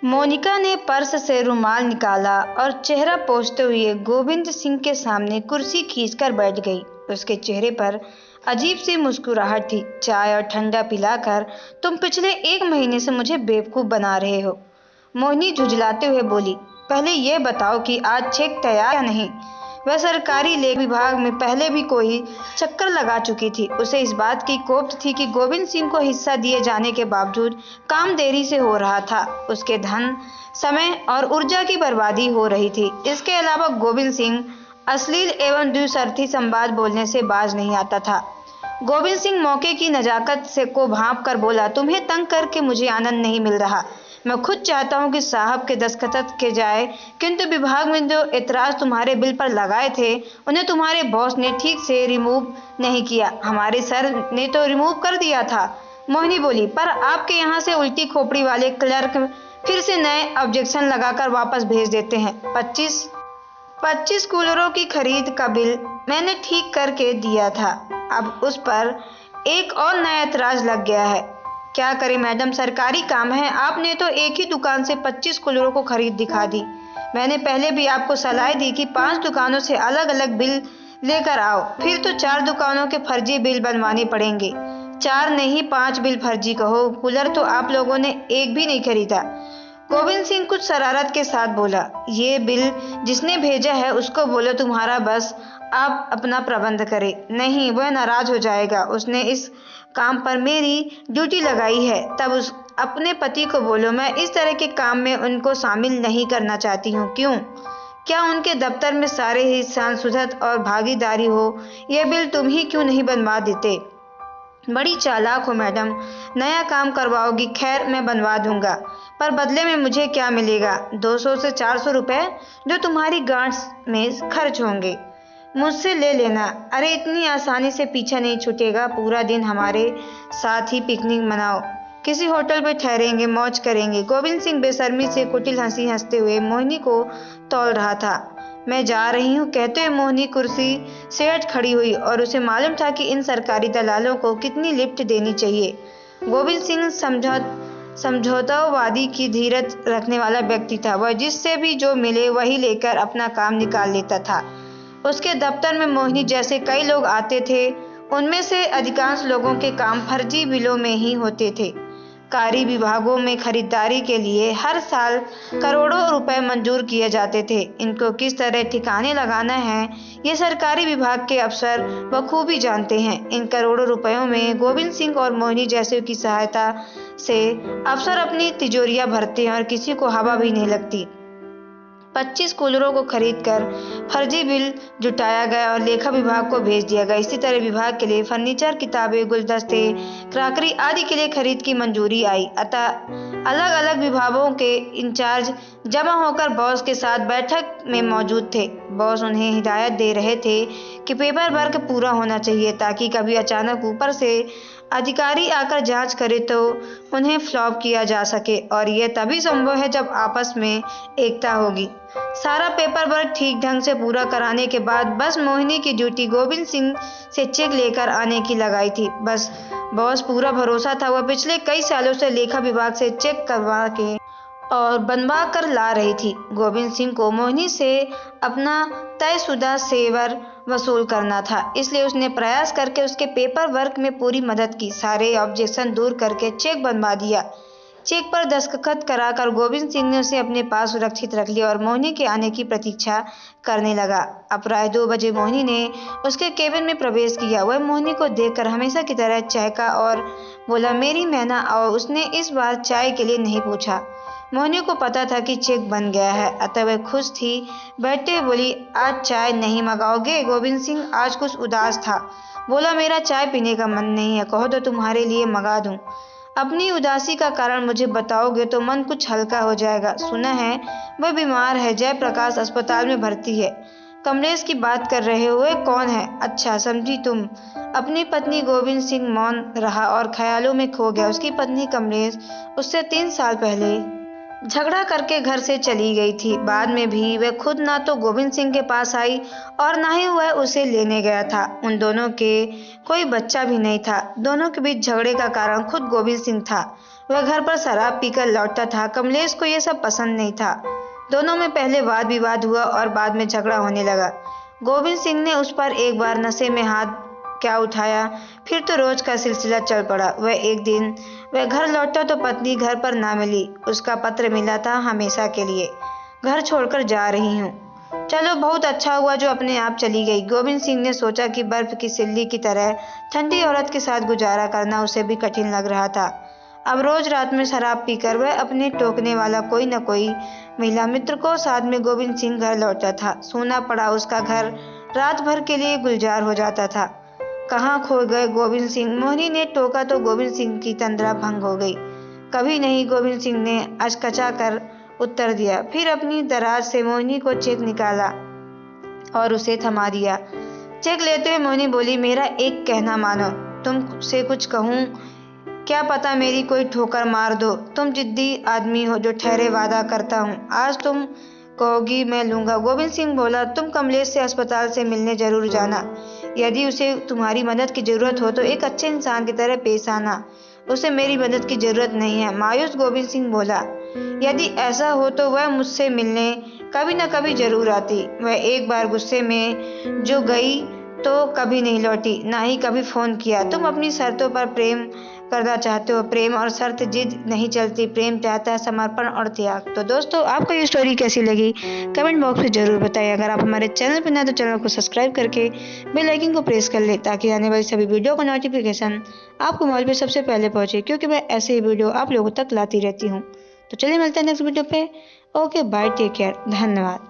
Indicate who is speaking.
Speaker 1: मोनिका ने पर्स से रुमाल निकाला और चेहरा पोंछते हुए गोविंद सिंह के सामने कुर्सी खींचकर बैठ गई। उसके चेहरे पर अजीब सी मुस्कुराहट थी। चाय और ठंडा पिलाकर तुम पिछले 1 महीने से मुझे बेवकूफ बना रहे हो, मोहिनी झुंझलाते हुए बोली। पहले यह बताओ कि आज चेक तैयार या नहीं। वह सरकारी लेख विभाग में पहले भी कोई चक्कर लगा चुकी थी। उसे इस बात की कोफ्त थी कि गोविंद सिंह को हिस्सा दिए जाने के बावजूद काम देरी से हो रहा था। उसके धन, समय और ऊर्जा की बर्बादी हो रही थी। इसके अलावा गोविंद सिंह अश्लील एवं द्विसर्थी संवाद बोलने से बाज नहीं आता था। गोविंद सिंह मौके की नजाकत से को भांप कर बोला, तुम्हें तंग करके मुझे आनंद नहीं मिल रहा। मैं खुद चाहता हूं कि साहब के दस्तखत के जाए, किंतु विभाग में जो एतराज तुम्हारे बिल पर लगाए थे उन्हें तुम्हारे बॉस ने ठीक से रिमूव नहीं किया। हमारे सर ने तो रिमूव कर दिया था, मोहिनी बोली, पर आपके यहाँ से उल्टी खोपड़ी वाले क्लर्क फिर से नए ऑब्जेक्शन लगाकर वापस भेज देते हैं। 25 कूलरों की खरीद का बिल मैंने ठीक करके दिया था, अब उस पर एक और नया एतराज लग गया है। क्या करें मैडम, सरकारी काम है। आपने तो एक ही दुकान से 25 कूलरों को खरीद दिखा दी। मैंने पहले भी आपको सलाह दी कि 5 दुकानों से अलग अलग बिल लेकर आओ, फिर तो 4 दुकानों के फर्जी बिल बनवाने पड़ेंगे। 4 नहीं 5 बिल फर्जी कहो, कूलर तो आप लोगों ने एक भी नहीं खरीदा। गोविंद सिंह कुछ शरारत के साथ बोला, ये बिल जिसने भेजा है उसको बोलो तुम्हारा बस आप अपना प्रबंध करे। नहीं, वह नाराज हो जाएगा। उसने इस काम पर मेरी ड्यूटी लगाई है। तब उस अपने पति को बोलो मैं इस तरह के काम में उनको शामिल नहीं करना चाहती हूँ। क्यों? क्या उनके दफ्तर में सारे ही सांसुदत और भागीदारी हो? यह बिल तुम ही क्यों नहीं बनवा देते? बड़ी चालाक हो मैडम, नया काम करवाओगी। खैर मैं बनवा दूंगा, पर बदले में मुझे क्या मिलेगा? 200 से 400 रुपए जो तुम्हारी गांठ में खर्च होंगे, मुझसे ले लेना। अरे इतनी आसानी से पीछा नहीं छूटेगा। पूरा दिन हमारे साथ ही पिकनिक मनाओ, किसी होटल में ठहरेंगे, मौज करेंगे। गोविंद सिंह बेशर्मी से कुटिल हंसी हंसते हुए मोहिनी को तौल रहा था। मैं जा रही हूँ कहते हुए मोहिनी कुर्सी से हट खड़ी हुई और उसे मालूम था कि इन सरकारी दलालों को कितनी लिफ्ट देनी चाहिए। गोविंद सिंह समझौतावादी की धीरज रखने वाला व्यक्ति था। वह जिससे भी जो मिले वही लेकर अपना काम निकाल लेता था। उसके दफ्तर में मोहिनी जैसे कई लोग आते थे, उनमें से अधिकांश लोगों के काम फर्जी बिलों में ही होते थे। कारी विभागों में खरीदारी के लिए हर साल करोड़ों रुपए मंजूर किए जाते थे। इनको किस तरह ठिकाने लगाना है ये सरकारी विभाग के अफसर बखूबी जानते हैं। इन करोड़ों रुपयों में गोविंद सिंह और मोहिनी जैसे की सहायता से अफसर अपनी तिजोरियां भरते हैं और किसी को हवा भी नहीं लगती। 25 कूलरों को खरीदकर फर्जी बिल जुटाया गया और लेखा विभाग को भेज दिया गया। इसी तरह विभाग के लिए फर्नीचर, किताबें, गुलदस्ते, क्रॉकरी आदि के लिए खरीद की मंजूरी आई। अतः अलग अलग विभागों के इंचार्ज जमा होकर बॉस के साथ बैठक में मौजूद थे। बॉस उन्हें हिदायत दे रहे थे कि पेपर वर्क पूरा होना चाहिए ताकि कभी अचानक ऊपर से अधिकारी आकर जांच करे तो उन्हें फ्लॉप किया जा सके, और यह तभी संभव है जब आपस में एकता होगी। सारा पेपर वर्क ठीक ढंग से पूरा कराने के बाद बस मोहिनी की ड्यूटी गोविंद सिंह से चेक लेकर आने की लगाई थी। बस बॉस पूरा भरोसा था। वह पिछले कई सालों से लेखा विभाग से चेक करवा के और बनवा कर ला रही थी। गोविंद सिंह को मोहिनी से अपना तयशुदा सेवर वसूल करना था, इसलिए उसने प्रयास करके उसके पेपर वर्क में पूरी मदद की। सारे ऑब्जेक्शन दूर करके चेक बनवा दिया। चेक पर दस्तखत कराकर गोविंद सिंह ने उसे अपने पास सुरक्षित रख लिया और मोहिनी के आने की प्रतीक्षा करने लगा। अपराह 2 बजे मोहिनी ने उसके केबिन में प्रवेश किया। वह मोहिनी को देखकर हमेशा की तरह चहका और बोला, मेरी मैना आओ। उसने इस बार चाय के लिए नहीं पूछा। मोहिनी को पता था कि चेक बन गया है, अतः वह खुश थी। बैठते हुए बोली, आज चाय नहीं मंगाओगे? गोविंद सिंह आज कुछ उदास था। बोला, मेरा चाय पीने का मन नहीं है, कहो तो तुम्हारे लिए मंगा दूं। अपनी उदासी का कारण मुझे बताओगे तो मन कुछ हल्का हो जाएगा। सुना है वह बीमार है, जयप्रकाश अस्पताल में भर्ती है। कमलेश की बात कर रहे हो? वह कौन है? अच्छा समझी तुम। अपनी पत्नी गोविंद सिंह मौन रहा और ख्यालों में खो गया। उसकी पत्नी कमलेश उससे 3 साल पहले झगड़ा करके घर से चली गई थी। बाद में भी वह खुद ना तो गोविंद सिंह के पास आई और ना ही वह उसे लेने गया था। उन दोनों के कोई बच्चा भी नहीं था। दोनों के बीच झगड़े का कारण खुद गोविंद सिंह था। वह घर पर शराब पीकर लौटता था। कमलेश को यह सब पसंद नहीं था। दोनों में पहले वाद विवाद हुआ और बाद में झगड़ा होने लगा। गोविंद सिंह ने उस पर एक बार नशे में हाथ क्या उठाया, फिर तो रोज का सिलसिला चल पड़ा। एक दिन वह घर लौटा तो पत्नी घर पर ना मिली। उसका पत्र मिला था, हमेशा के लिए घर छोड़कर जा रही हूँ। चलो बहुत अच्छा हुआ जो अपने आप चली गई। गोविंद सिंह ने सोचा कि बर्फ की सिल्ली की तरह ठंडी औरत के साथ गुजारा करना उसे भी कठिन लग रहा था। अब रोज रात में शराब पीकर वह अपने टोकने वाला कोई न कोई महिला मित्र को साथ में गोविंद सिंह घर लौटता था। सूना पड़ा उसका घर रात भर के लिए गुलजार हो जाता था। कहाँ खो गए गोविंद सिंह? मोहिनी ने टोका तो गोविंद सिंह की तंद्रा भंग हो गई। कभी नहीं, गोविंद सिंह ने अचकचा कर उत्तर दिया। फिर अपनी दराज से मोहिनी को चेक निकाला और उसे थमा दिया। चेक लेते हुए मोहिनी बोली, मेरा एक कहना मानो, तुमसे कुछ कहूँ, क्या पता मेरी कोई ठोकर मार दो। तुम जिद्दी आदमी हो जो ठहरे वादा करता हूँ। आज तुम कहोगी मैं लूंगा। गोविंद सिंह बोला, तुम कमलेश से अस्पताल से मिलने जरूर जाना। यदि उसे तुम्हारी मदद की जरूरत हो तो एक अच्छे इंसान की तरह पेश आना। उसे मेरी मदद की जरूरत नहीं है। मायूस गोविंद सिंह बोला, यदि ऐसा हो तो वह मुझसे मिलने कभी न कभी जरूर आती। वह एक बार गुस्से में जो गई तो कभी नहीं लौटी, ना ही कभी फोन किया। तुम अपनी शर्तों पर प्रेम करना चाहते हो। प्रेम और शर्त जिद नहीं चलती। प्रेम चाहता है समर्पण और त्याग। तो दोस्तों, आपको ये स्टोरी कैसी लगी कमेंट बॉक्स में जरूर बताइए। अगर आप हमारे चैनल पर नए तो चैनल को सब्सक्राइब करके बेल आइकन को प्रेस कर ले ताकि आने वाली सभी वीडियो का नोटिफिकेशन आपको मोबाइल पर सबसे पहले पहुंचे, क्योंकि मैं ऐसे ही वीडियो आप लोगों तक लाती रहती हूँ। तो चलिए मिलते हैं नेक्स्ट वीडियो पे। ओके बाय, टेक केयर, धन्यवाद।